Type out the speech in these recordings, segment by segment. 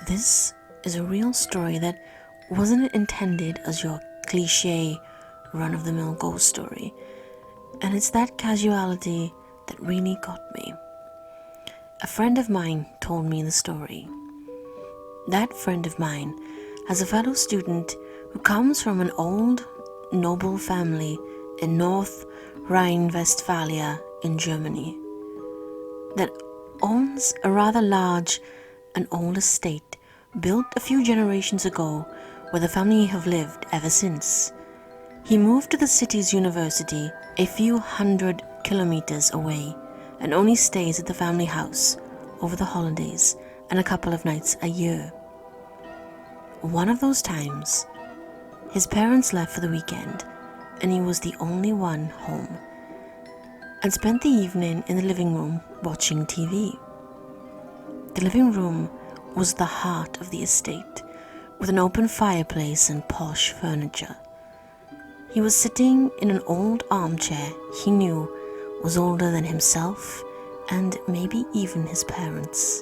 This is a real story that wasn't intended as your cliche run-of-the-mill ghost story, and it's that casuality that really got me. A friend of mine told me the story. That friend of mine has a fellow student who comes from an old, noble family in North Rhine-Westphalia in Germany that owns a rather large and old estate built a few generations ago where the family have lived ever since. He moved to the city's university a few hundred kilometers away and only stays at the family house over the holidays and a couple of nights a year. One of those times, his parents left for the weekend and he was the only one home and spent the evening in the living room watching TV. The living room was the heart of the estate, with an open fireplace and posh furniture. He was sitting in an old armchair he knew was older than himself and maybe even his parents.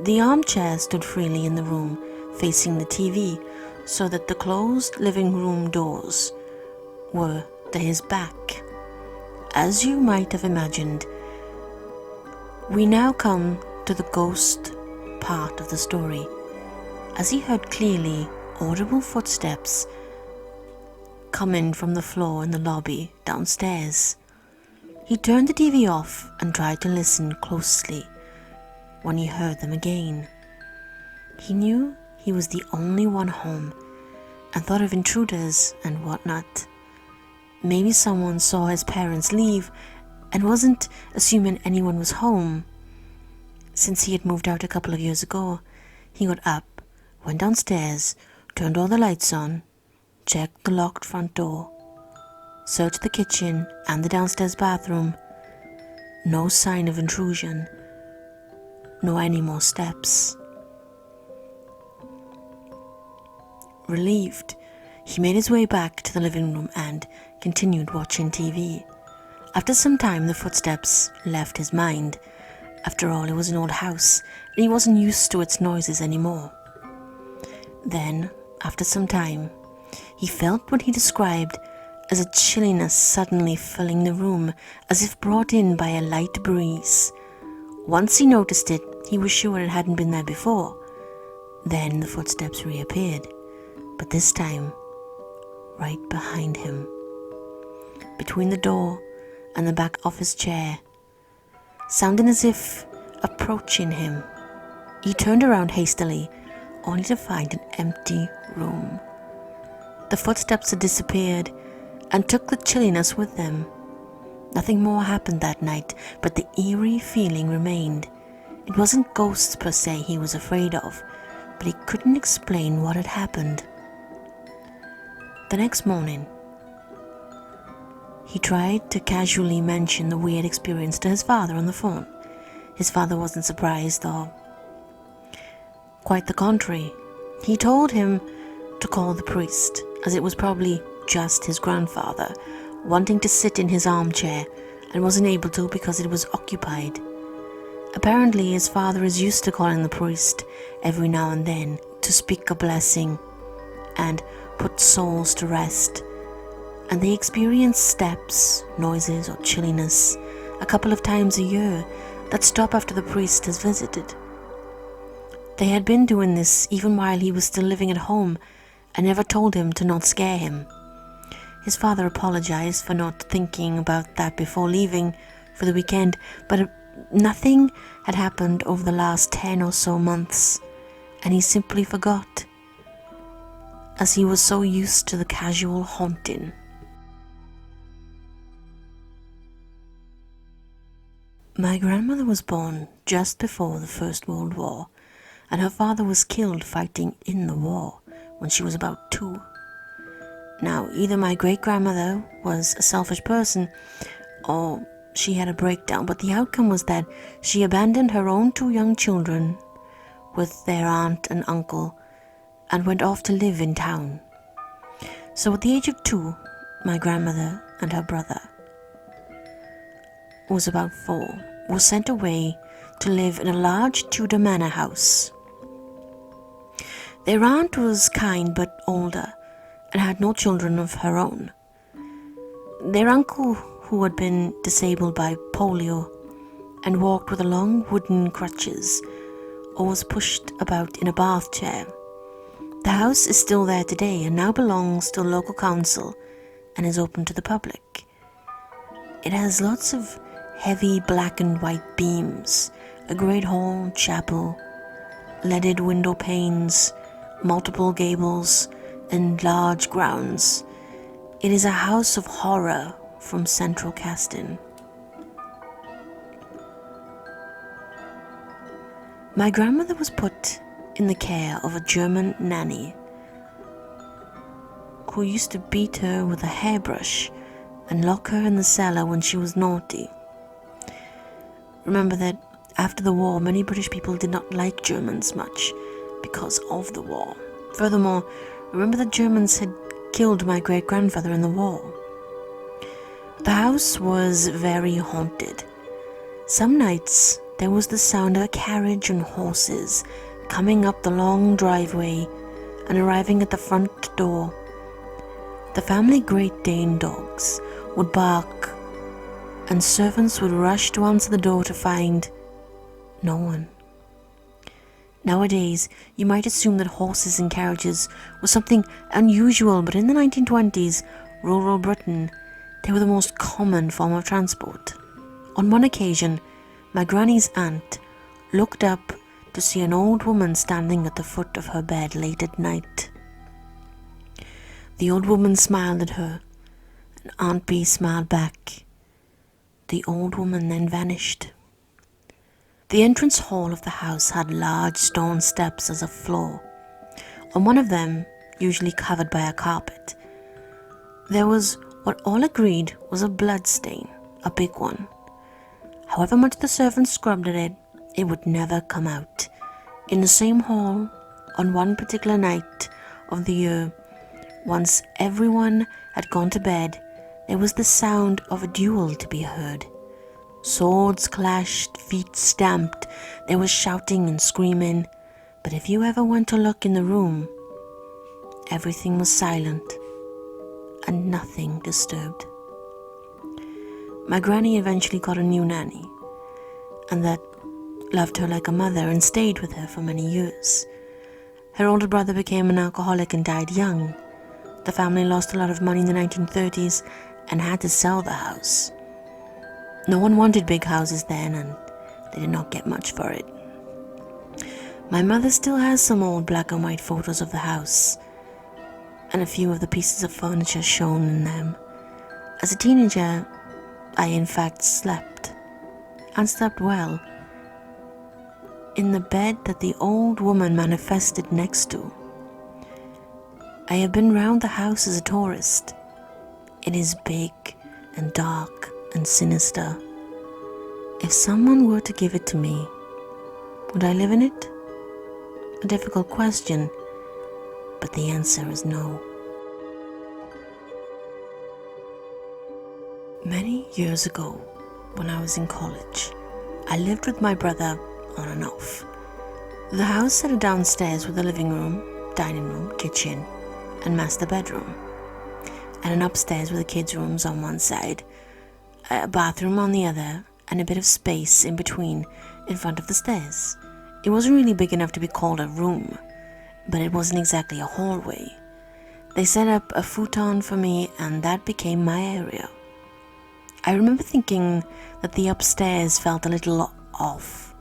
The armchair stood freely in the room, facing the TV, so that the closed living room doors were to his back. As you might have imagined, we now come to the ghost part of the story, as he heard clearly audible footsteps coming from the floor in the lobby downstairs. He turned the TV off and tried to listen closely when he heard them again. He knew he was the only one home and thought of intruders and whatnot. Maybe someone saw his parents leave and wasn't assuming anyone was home. Since he had moved out a couple of years ago, he got up, went downstairs, turned all the lights on, checked the locked front door, searched the kitchen and the downstairs bathroom. No sign of intrusion, no any more steps. Relieved, he made his way back to the living room and continued watching TV. After some time, the footsteps left his mind. After all, it was an old house, and he wasn't used to its noises anymore. Then, after some time, he felt what he described as a chilliness suddenly filling the room, as if brought in by a light breeze. Once he noticed it, he was sure it hadn't been there before. Then the footsteps reappeared, but this time, right behind him, between the door and the back of his chair, sounding as if approaching him. He turned around hastily, only to find an empty room. The footsteps had disappeared and took the chilliness with them. Nothing more happened that night, but the eerie feeling remained. It wasn't ghosts per se he was afraid of, but he couldn't explain what had happened. The next morning, he tried to casually mention the weird experience to his father on the phone. His father wasn't surprised, though. Quite the contrary. He told him to call the priest, as it was probably just his grandfather, wanting to sit in his armchair and wasn't able to because it was occupied. Apparently, his father is used to calling the priest every now and then to speak a blessing and put souls to rest, and they experience steps, noises, or chilliness a couple of times a year that stop after the priest has visited. They had been doing this even while he was still living at home and never told him to not scare him. His father apologized for not thinking about that before leaving for the weekend, but nothing had happened over the last 10 or so months, and he simply forgot, as he was so used to the casual haunting. My grandmother was born just before the First World War, and her father was killed fighting in the war when she was about 2. Now, either my great-grandmother was a selfish person, or she had a breakdown, but the outcome was that she abandoned her own 2 young children with their aunt and uncle and went off to live in town. So at the age of 2, my grandmother and her brother, who was about 4, was sent away to live in a large Tudor manor house. Their aunt was kind but older and had no children of her own. Their uncle, who had been disabled by polio and walked with long wooden crutches or was pushed about in a bath chair. The house is still there today and now belongs to a local council and is open to the public. It has lots of heavy black and white beams, a great hall, chapel, leaded window panes, multiple gables, and large grounds. It is a house of horror from central Caston. My grandmother was put in the care of a German nanny who used to beat her with a hairbrush and lock her in the cellar when she was naughty. Remember that after the war, many British people did not like Germans much because of the war. Furthermore, remember that Germans had killed my great-grandfather in the war. The house was very haunted. Some nights there was the sound of a carriage and horses coming up the long driveway and arriving at the front door. The family Great Dane dogs would bark and servants would rush to answer the door to find no one. Nowadays, you might assume that horses and carriages was something unusual, but in the 1920s, rural Britain, they were the most common form of transport. On one occasion, my granny's aunt looked up to see an old woman standing at the foot of her bed late at night. The old woman smiled at her, and Aunt B smiled back. The old woman then vanished. The entrance hall of the house had large stone steps as a floor. On one of them, usually covered by a carpet, there was what all agreed was a blood stain, a big one. However much the servants scrubbed at it, it would never come out. In the same hall, on one particular night of the year, once everyone had gone to bed, there was the sound of a duel to be heard. Swords clashed, feet stamped, there was shouting and screaming, but if you ever went to look in the room, everything was silent and nothing disturbed. My granny eventually got a new nanny, and that loved her like a mother and stayed with her for many years. Her older brother became an alcoholic and died young. The family lost a lot of money in the 1930s and had to sell the house. No one wanted big houses then, and they did not get much for it. My mother still has some old black and white photos of the house, and a few of the pieces of furniture shown in them. As a teenager, I in fact slept, and slept well, in the bed that the old woman manifested next to. I have been round the house as a tourist. It is big and dark and sinister. If someone were to give it to me, would I live in it? A difficult question, but the answer is no. Many years ago, when I was in college, I lived with my brother on and off. The house had a downstairs with a living room, dining room, kitchen, and master bedroom, and an upstairs with the kids' rooms on one side, a bathroom on the other, and a bit of space in between in front of the stairs. It wasn't really big enough to be called a room, but it wasn't exactly a hallway. They set up a futon for me, and that became my area. I remember thinking that the upstairs felt a little off,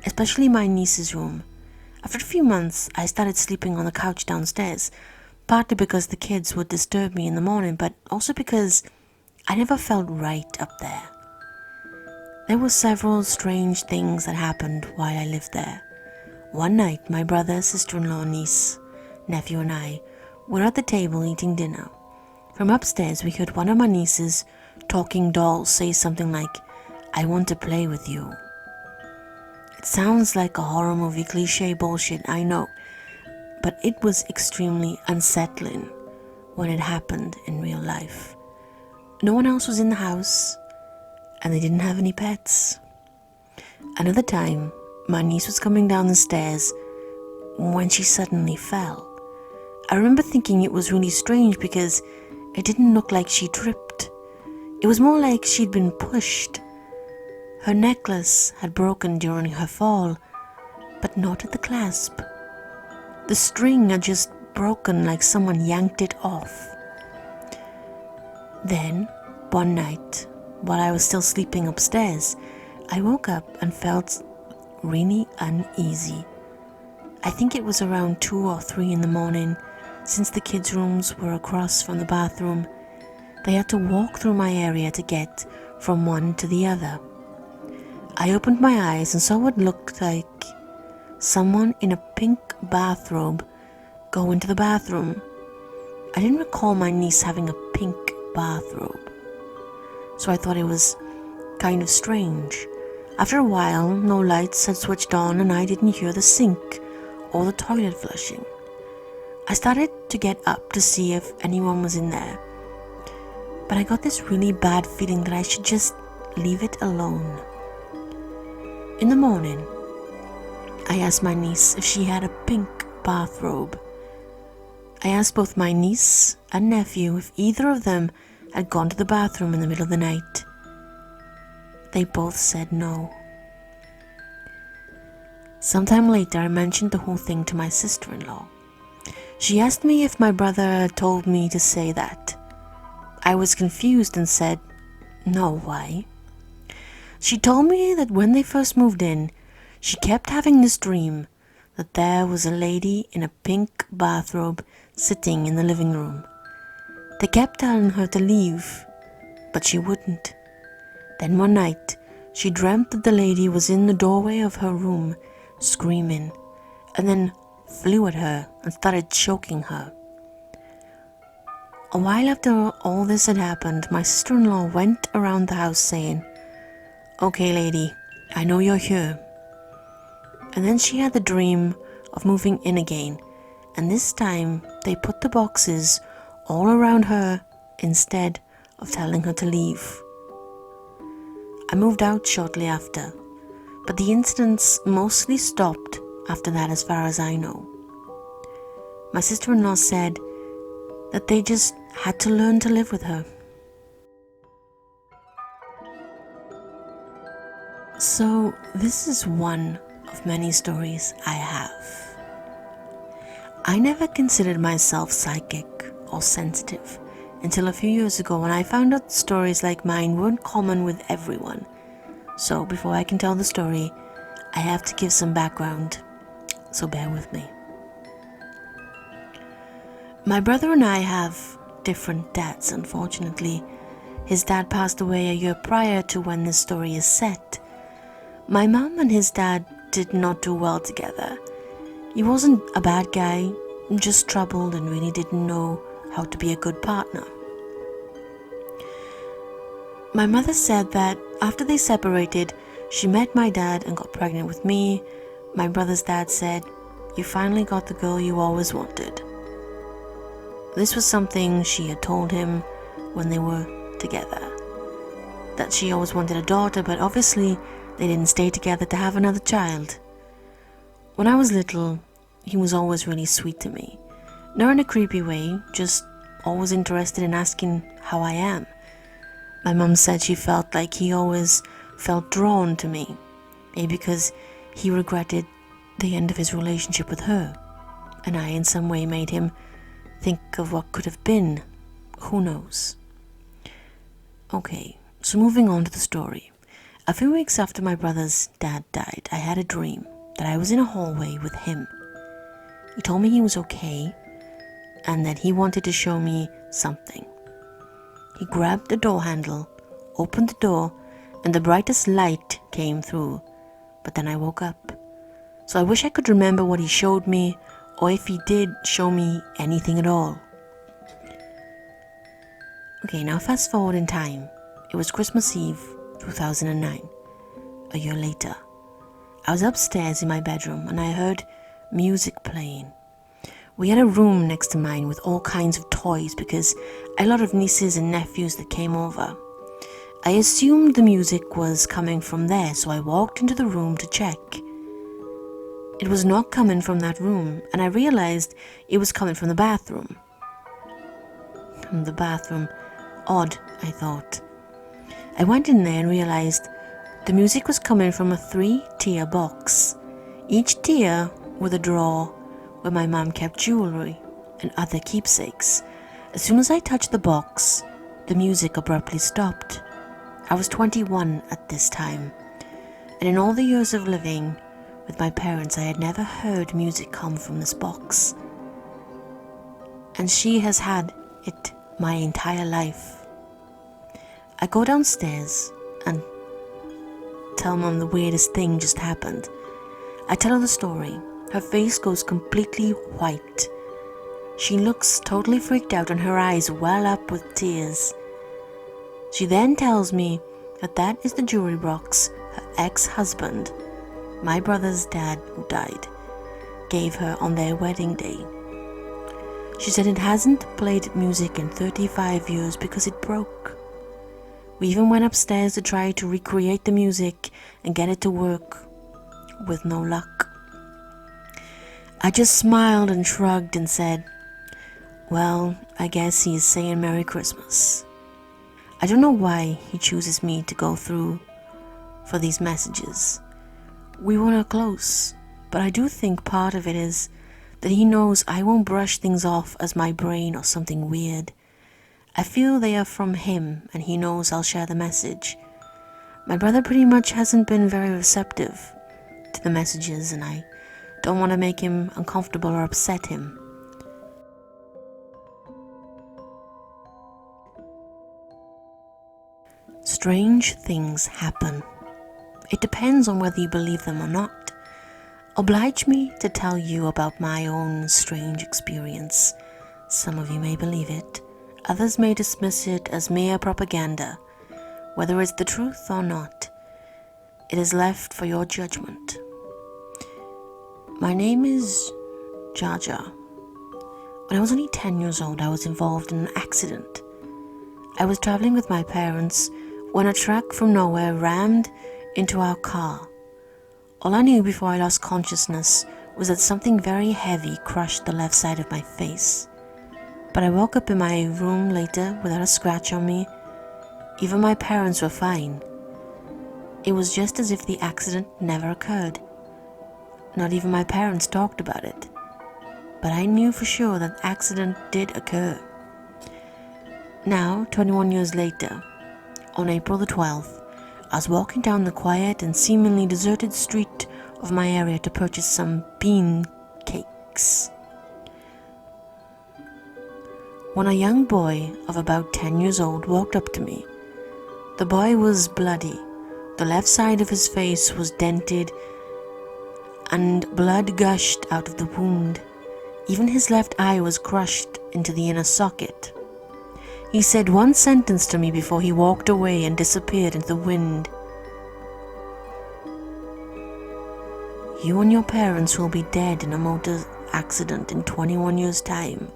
especially my niece's room. After a few months, I started sleeping on the couch downstairs, partly because the kids would disturb me in the morning, but also because I never felt right up there. There were several strange things that happened while I lived there. One night, my brother, sister-in-law, niece, nephew and I were at the table eating dinner. From upstairs, we heard one of my nieces talking dolls say something like, "I want to play with you." It sounds like a horror movie cliche bullshit, I know, but it was extremely unsettling when it happened in real life. No one else was in the house, and they didn't have any pets. Another time, my niece was coming down the stairs when she suddenly fell. I remember thinking it was really strange because it didn't look like she tripped. It was more like she'd been pushed. Her necklace had broken during her fall, but not at the clasp. The string had just broken like someone yanked it off. Then, one night, while I was still sleeping upstairs, I woke up and felt really uneasy. I think it was around 2 or 3 in the morning, since the kids' rooms were across from the bathroom. They had to walk through my area to get from one to the other. I opened my eyes and saw what looked like someone in a pink bathrobe go into the bathroom. I didn't recall my niece having a pink bathrobe, so I thought it was kind of strange. After a while, no lights had switched on and I didn't hear the sink or the toilet flushing. I started to get up to see if anyone was in there, but I got this really bad feeling that I should just leave it alone. In the morning, I asked my niece if she had a pink bathrobe. I asked both my niece and nephew if either of them had gone to the bathroom in the middle of the night. They both said no. Sometime later, I mentioned the whole thing to my sister-in-law. She asked me if my brother had told me to say that. I was confused and said, no, why? She told me that when they first moved in, she kept having this dream that there was a lady in a pink bathrobe sitting in the living room. They kept telling her to leave, but she wouldn't. Then one night, she dreamt that the lady was in the doorway of her room, screaming, and then flew at her and started choking her. A while after all this had happened, my sister-in-law went around the house saying, "Okay, lady, I know you're here." And then she had the dream of moving in again, and this time they put the boxes all around her instead of telling her to leave. I moved out shortly after, but the incidents mostly stopped after that as far as I know. My sister-in-law said that they just had to learn to live with her. So this is one of many stories I have. I never considered myself psychic or sensitive until a few years ago when I found out stories like mine weren't common with everyone. So before I can tell the story, I have to give some background, so bear with me. My brother and I have different dads, unfortunately. His dad passed away a year prior to when this story is set. My mom and his dad did not do well together. He wasn't a bad guy, just troubled and really didn't know how to be a good partner. My mother said that after they separated, she met my dad and got pregnant with me. My brother's dad said, "You finally got the girl you always wanted." This was something she had told him when they were together, that she always wanted a daughter, but obviously they didn't stay together to have another child. When I was little, he was always really sweet to me. Not in a creepy way, just always interested in asking how I am. My mum said she felt like he always felt drawn to me, maybe because he regretted the end of his relationship with her, and I in some way made him think of what could have been. Who knows? Okay, so moving on to the story. A few weeks after my brother's dad died, I had a dream that I was in a hallway with him. He told me he was okay and that he wanted to show me something. He grabbed the door handle, opened the door, and the brightest light came through. But then I woke up. So I wish I could remember what he showed me, or if he did show me anything at all. Okay, now fast forward in time. It was Christmas Eve, 2009. A year later, I was upstairs in my bedroom and I heard music playing. We had a room next to mine with all kinds of toys because I had a lot of nieces and nephews that came over. I assumed the music was coming from there, so I walked into the room to check. It was not coming from that room, and I realized it was coming from the bathroom. The bathroom. Odd, I thought. I went in there and realized the music was coming from a 3-tier box, each tier with a drawer where my mum kept jewelry and other keepsakes. As soon as I touched the box, the music abruptly stopped. I was 21 at this time, and in all the years of living with my parents, I had never heard music come from this box. And she has had it my entire life. I go downstairs and tell Mum the weirdest thing just happened. I tell her the story. Her face goes completely white. She looks totally freaked out and her eyes well up with tears. She then tells me that is the jewelry box her ex-husband, my brother's dad who died, gave her on their wedding day. She said it hasn't played music in 35 years because it broke. We even went upstairs to try to recreate the music and get it to work, with no luck. I just smiled and shrugged and said, well, I guess he's saying Merry Christmas. I don't know why he chooses me to go through for these messages. We were not close, but I do think part of it is that he knows I won't brush things off as my brain or something weird. I feel they are from him and he knows I'll share the message. My brother pretty much hasn't been very receptive to the messages and I don't want to make him uncomfortable or upset him. Strange things happen. It depends on whether you believe them or not. Oblige me to tell you about my own strange experience. Some of you may believe it. Others may dismiss it as mere propaganda. Whether it's the truth or not, it is left for your judgment. My name is Jaja. When I was only 10 years old, I was involved in an accident. I was traveling with my parents when a truck from nowhere rammed into our car. All I knew before I lost consciousness was that something very heavy crushed the left side of my face. But I woke up in my room later without a scratch on me. Even my parents were fine. It was just as if the accident never occurred. Not even my parents talked about it. But I knew for sure that the accident did occur. Now, 21 years later, on April the 12th, I was walking down the quiet and seemingly deserted street of my area to purchase some bean cakes, when a young boy of about 10 years old walked up to me. The boy was bloody. The left side of his face was dented and blood gushed out of the wound. Even his left eye was crushed into the inner socket. He said one sentence to me before he walked away and disappeared into the wind. You and your parents will be dead in a motor accident in 21 years' time.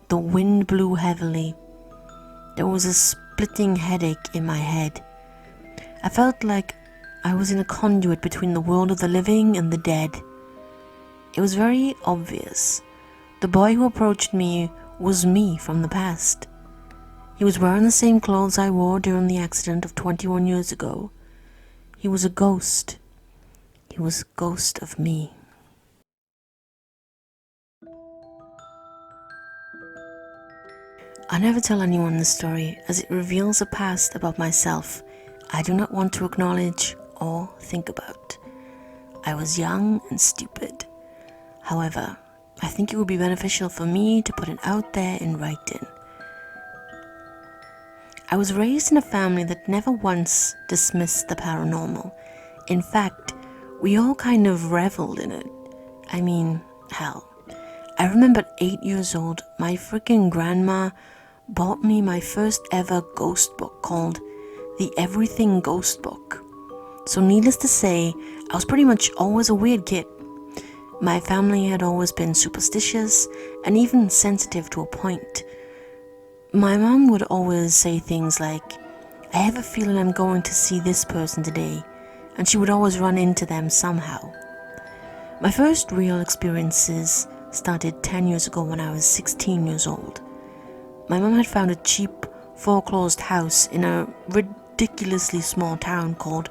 The wind blew heavily. There was a splitting headache in my head. I felt like I was in a conduit between the world of the living and the dead. It was very obvious. The boy who approached me was me from the past. He was wearing the same clothes I wore during the accident of 21 years ago. He was a ghost. He was a ghost of me. I never tell anyone this story as it reveals a past about myself I do not want to acknowledge or think about. I was young and stupid. However, I think it would be beneficial for me to put it out there in writing. I was raised in a family that never once dismissed the paranormal. In fact, we all kind of reveled in it. I mean, hell, I remember at 8 years old, my freaking grandma bought me my first ever ghost book called The Everything Ghost Book. So needless to say, I was pretty much always a weird kid. My family had always been superstitious and even sensitive to a point. My mom would always say things like, I have a feeling I'm going to see this person today. and she would always run into them somehow. My first real experiences started 10 years ago when I was 16 years old. My mum had found a cheap, foreclosed house in a ridiculously small town called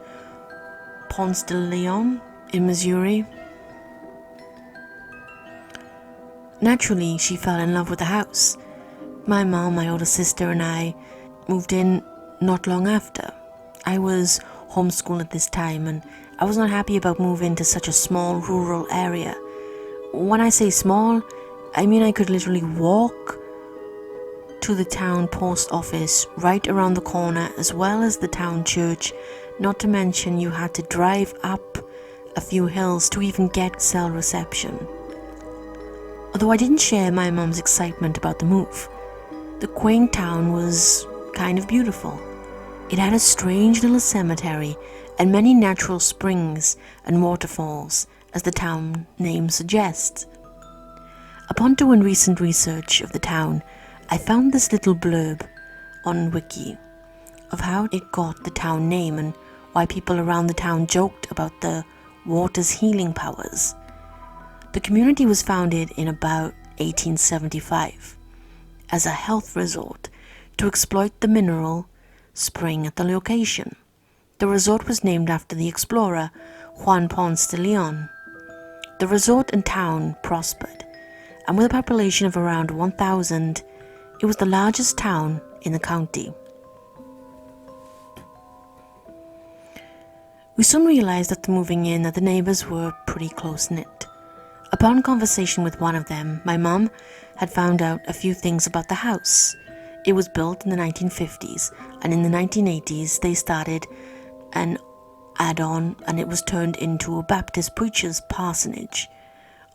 Ponce de Leon in Missouri. Naturally, she fell in love with the house. My mom, my older sister, and I moved in not long after. I was homeschooled at this time, and I was not happy about moving to such a small rural area. When I say small, I mean I could literally walk to the town post office right around the corner, as well as the town church, not to mention you had to drive up a few hills to even get cell reception. Although I didn't share my mom's excitement about the move, the quaint town was kind of beautiful. It had a strange little cemetery and many natural springs and waterfalls, as the town name suggests. Upon doing recent research of the town, I found this little blurb on Wiki of how it got the town name and why people around the town joked about the water's healing powers. The community was founded in about 1875 as a health resort to exploit the mineral spring at the location. The resort was named after the explorer Juan Ponce de Leon. The resort and town prospered, and with a population of around 1,000, it was the largest town in the county. We soon realized after moving in that the neighbors were pretty close-knit. Upon conversation with one of them, my mom had found out a few things about the house. It was built in the 1950s, and in the 1980s they started an add-on, and it was turned into a Baptist preacher's parsonage,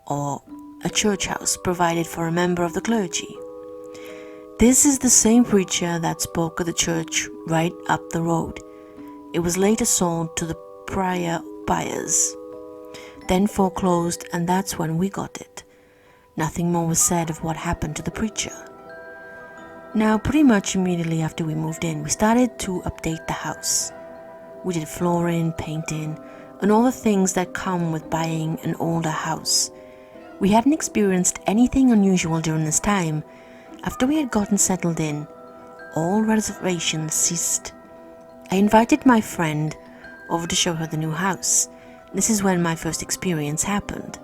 or a church house provided for a member of the clergy. This is the same preacher that spoke at the church right up the road. It was later sold to the prior buyers, then foreclosed, and that's when we got it. Nothing more was said of what happened to the preacher. Now, pretty much immediately after we moved in, we started to update the house. We did flooring, painting, and all the things that come with buying an older house. We hadn't experienced anything unusual during this time. After we had gotten settled in, all reservations ceased. I invited my friend over to show her the new house. This is when my first experience happened.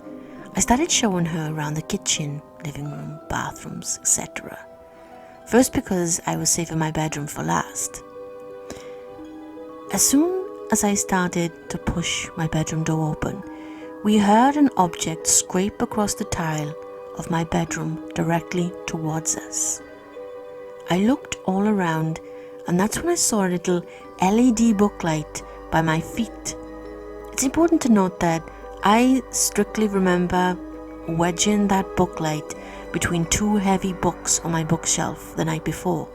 I started showing her around the kitchen, living room, bathrooms, etc. First because I was saving my bedroom for last. As soon as I started to push my bedroom door open, we heard an object scrape across the tile of my bedroom directly towards us. I looked all around, and that's when I saw a little LED booklight by my feet. It's important to note that I strictly remember wedging that booklight between two heavy books on my bookshelf the night before,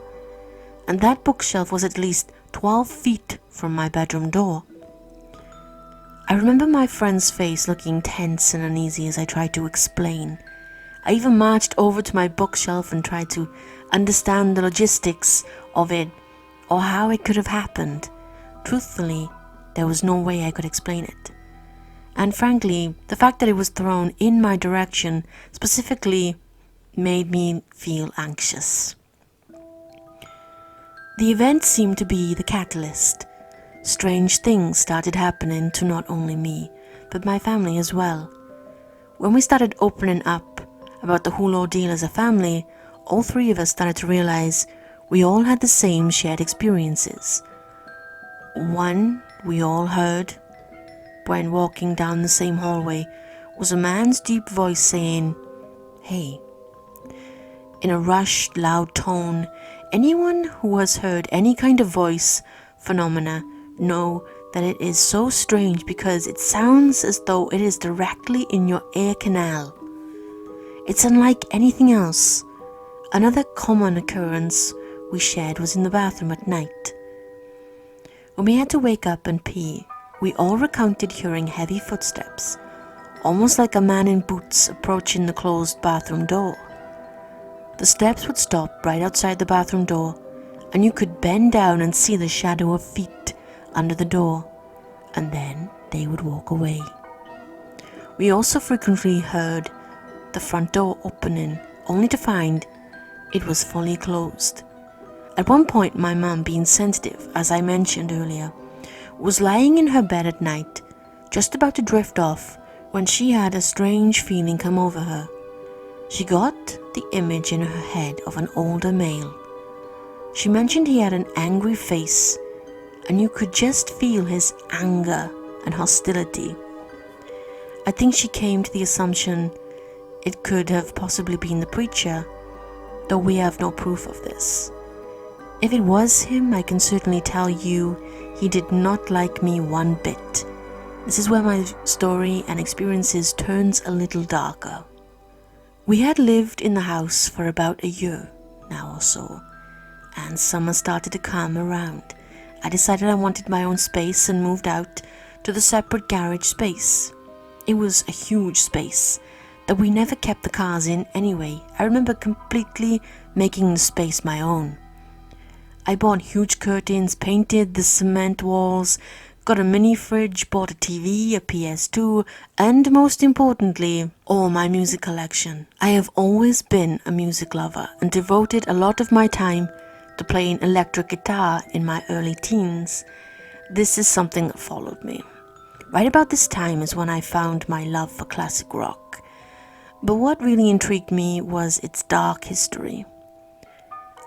and that bookshelf was at least 12 feet from my bedroom door. I remember my friend's face looking tense and uneasy as I tried to explain. I even marched over to my bookshelf and tried to understand the logistics of it or how it could have happened. Truthfully, there was no way I could explain it. And frankly, the fact that it was thrown in my direction specifically made me feel anxious. The event seemed to be the catalyst. Strange things started happening to not only me, but my family as well. When we started opening up about the whole ordeal as a family, all three of us started to realize we all had the same shared experiences. One we all heard when walking down the same hallway was a man's deep voice saying, "Hey," in a rushed, loud tone. Anyone who has heard any kind of voice phenomena know that it is so strange because it sounds as though it is directly in your ear canal. It's unlike anything else. Another common occurrence we shared was in the bathroom at night. When we had to wake up and pee, we all recounted hearing heavy footsteps, almost like a man in boots approaching the closed bathroom door. The steps would stop right outside the bathroom door, and you could bend down and see the shadow of feet under the door. and then they would walk away. We also frequently heard the front door opening, only to find it was fully closed. At one point, my mum, being sensitive, as I mentioned earlier, was lying in her bed at night, just about to drift off, when she had a strange feeling come over her. She got the image in her head of an older male. She mentioned he had an angry face, and you could just feel his anger and hostility. I think she came to the assumption it could have possibly been the preacher, though we have no proof of this. If it was him, I can certainly tell you he did not like me one bit. This is where my story and experiences turns a little darker. We had lived in the house for about a year now or so, and summer started to come around. I decided I wanted my own space and moved out to the separate garage space. It was a huge space that we never kept the cars in anyway. I remember completely making the space my own. I bought huge curtains, painted the cement walls, got a mini fridge, bought a TV, a PS2, and most importantly, all my music collection. I have always been a music lover and devoted a lot of my time to playing electric guitar in my early teens. This is something that followed me. Right about this time is when I found my love for classic rock. But what really intrigued me was its dark history.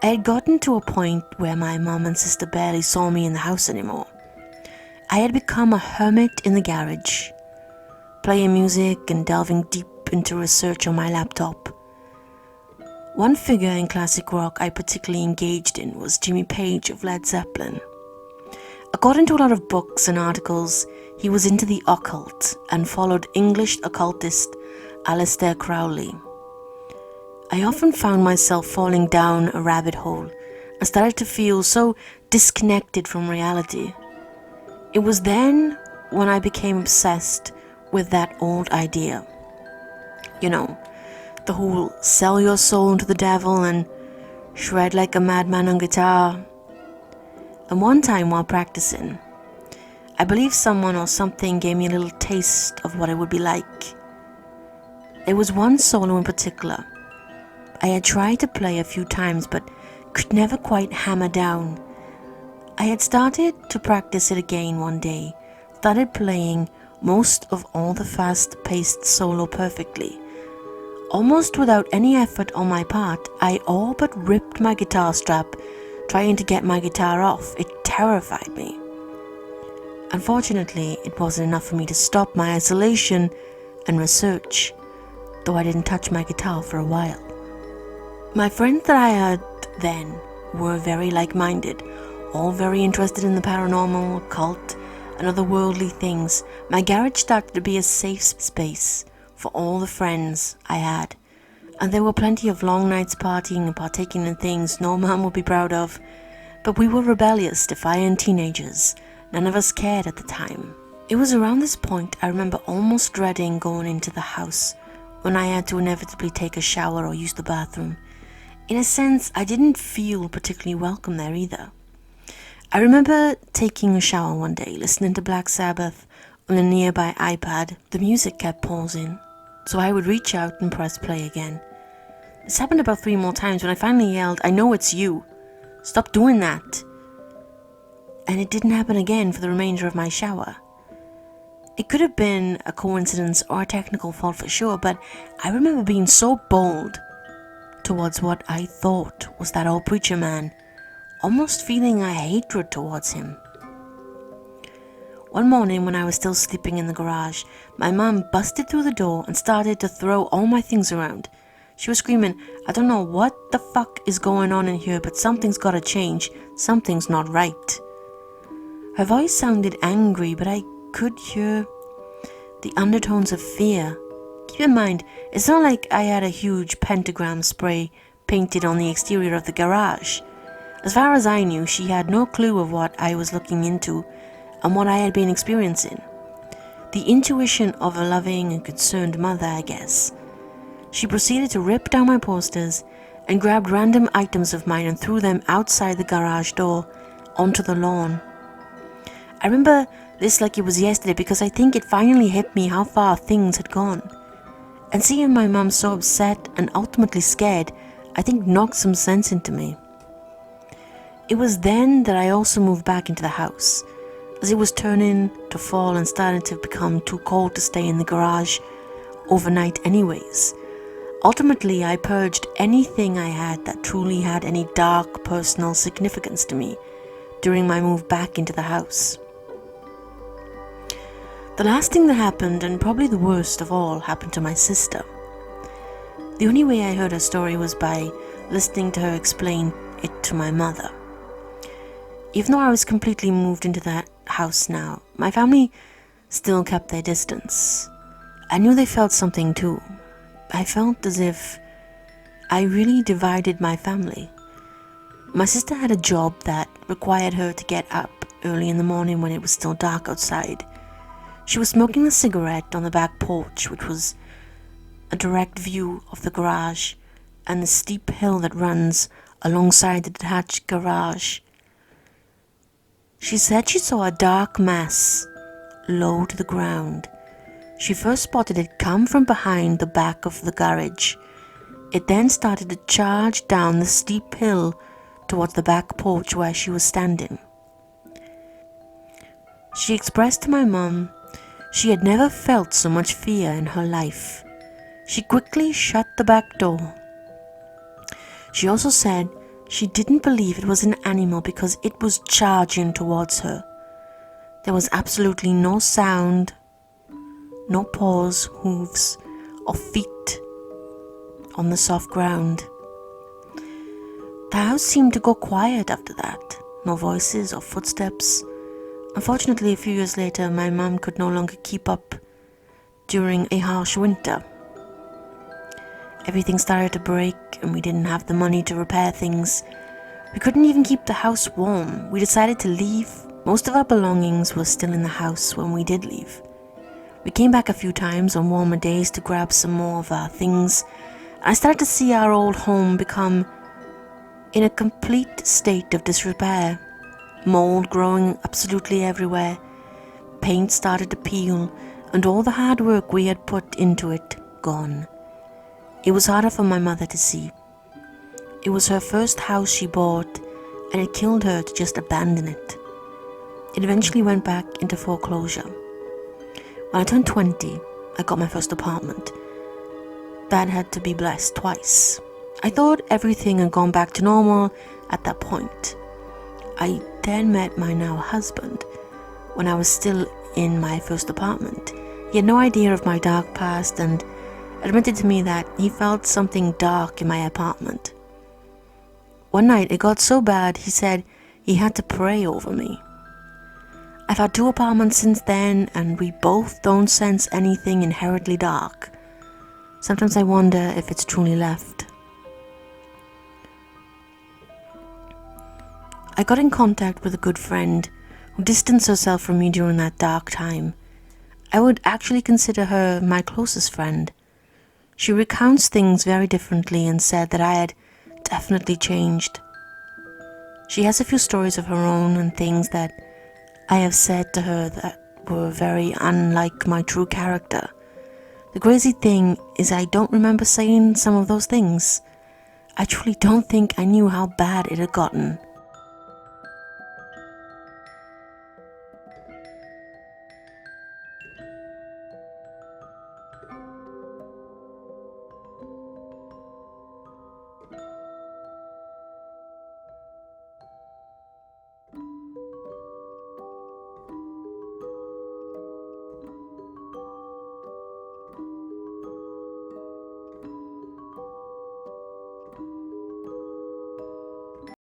I had gotten to a point where my mom and sister barely saw me in the house anymore. I had become a hermit in the garage, playing music and delving deep into research on my laptop. One figure in classic rock I particularly engaged in was Jimmy Page of Led Zeppelin. According to a lot of books and articles, he was into the occult and followed English occultist Aleister Crowley. I often found myself falling down a rabbit hole and started to feel so disconnected from reality. It was then when I became obsessed with that old idea. You know, the whole sell your soul to the devil and shred like a madman on guitar. And one time while practicing, I believe someone or something gave me a little taste of what it would be like. There was one solo in particular I had tried to play a few times but could never quite hammer down. I had started to practice it again one day, started playing most of all the fast-paced solo perfectly. Almost without any effort on my part, I all but ripped my guitar strap trying to get my guitar off. It terrified me. Unfortunately, it wasn't enough for me to stop my isolation and research, though I didn't touch my guitar for a while. My friends that I had then were very like-minded, all very interested in the paranormal, occult, and other worldly things. My garage started to be a safe space for all the friends I had, and there were plenty of long nights partying and partaking in things no mom would be proud of. But we were rebellious, defiant teenagers. None of us cared at the time. It was around this point I remember almost dreading going into the house when I had to inevitably take a shower or use the bathroom. In a sense, I didn't feel particularly welcome there either. I remember taking a shower one day, listening to Black Sabbath on a nearby iPad. The music kept pausing, so I would reach out and press play again. This happened about 3 more times when I finally yelled, "I know it's you. Stop doing that." And it didn't happen again for the remainder of my shower. It could have been a coincidence or a technical fault for sure, but I remember being so bold towards what I thought was that old preacher man, almost feeling a hatred towards him. One morning when I was still sleeping in the garage, my mom busted through the door and started to throw all my things around. She was screaming, "I don't know what the fuck is going on in here, but something's gotta change. Something's not right." Her voice sounded angry, but I could hear the undertones of fear. Keep in mind, it's not like I had a huge pentagram spray painted on the exterior of the garage. As far as I knew, she had no clue of what I was looking into and what I had been experiencing. The intuition of a loving and concerned mother, I guess. She proceeded to rip down my posters and grabbed random items of mine and threw them outside the garage door onto the lawn. I I remember this like it was yesterday because I think it finally hit me how far things had gone. And seeing my mum so upset and ultimately scared, I think knocked some sense into me. It was then that I also moved back into the house, as it was turning to fall and starting to become too cold to stay in the garage overnight anyways. Ultimately, I purged anything I had that truly had any dark personal significance to me during my move back into the house. The last thing that happened, and probably the worst of all, happened to my sister. The only way I heard her story was by listening to her explain it to my mother. Even though I was completely moved into that house now, my family still kept their distance. I knew they felt something too. I felt as if I really divided my family. My sister had a job that required her to get up early in the morning when it was still dark outside. She was smoking a cigarette on the back porch, which was a direct view of the garage and the steep hill that runs alongside the detached garage. She said she saw a dark mass low to the ground. She first spotted it come from behind the back of the garage. It then started to charge down the steep hill towards the back porch where she was standing. She expressed to my mum she had never felt so much fear in her life. She quickly shut the back door. She also said she didn't believe it was an animal because it was charging towards her. There was absolutely no sound, no paws, hooves, or feet on the soft ground. The house seemed to go quiet after that. No voices or footsteps. Unfortunately, a few years later, my mum could no longer keep up during a harsh winter. Everything started to break and we didn't have the money to repair things. We couldn't even keep the house warm. We decided to leave. Most of our belongings were still in the house when we did leave. We came back a few times on warmer days to grab some more of our things. I started to see our old home become in a complete state of disrepair. Mold growing absolutely everywhere. Paint started to peel, and all the hard work we had put into it gone. It was harder for my mother to see. It was her first house she bought, and it killed her to just abandon it. It eventually went back into foreclosure. When I turned 20, I got my first apartment. That had to be blessed twice. I thought everything had gone back to normal at that point. I then met my now husband when I was still in my first apartment. He had no idea of my dark past and admitted to me that he felt something dark in my apartment. One night it got so bad he said he had to pray over me. I've had 2 apartments since then and we both don't sense anything inherently dark. Sometimes I wonder if it's truly left. I got in contact with a good friend who distanced herself from me during that dark time. I would actually consider her my closest friend. She recounts things very differently and said that I had definitely changed. She has a few stories of her own and things that I have said to her that were very unlike my true character. The crazy thing is I don't remember saying some of those things. I truly don't think I knew how bad it had gotten.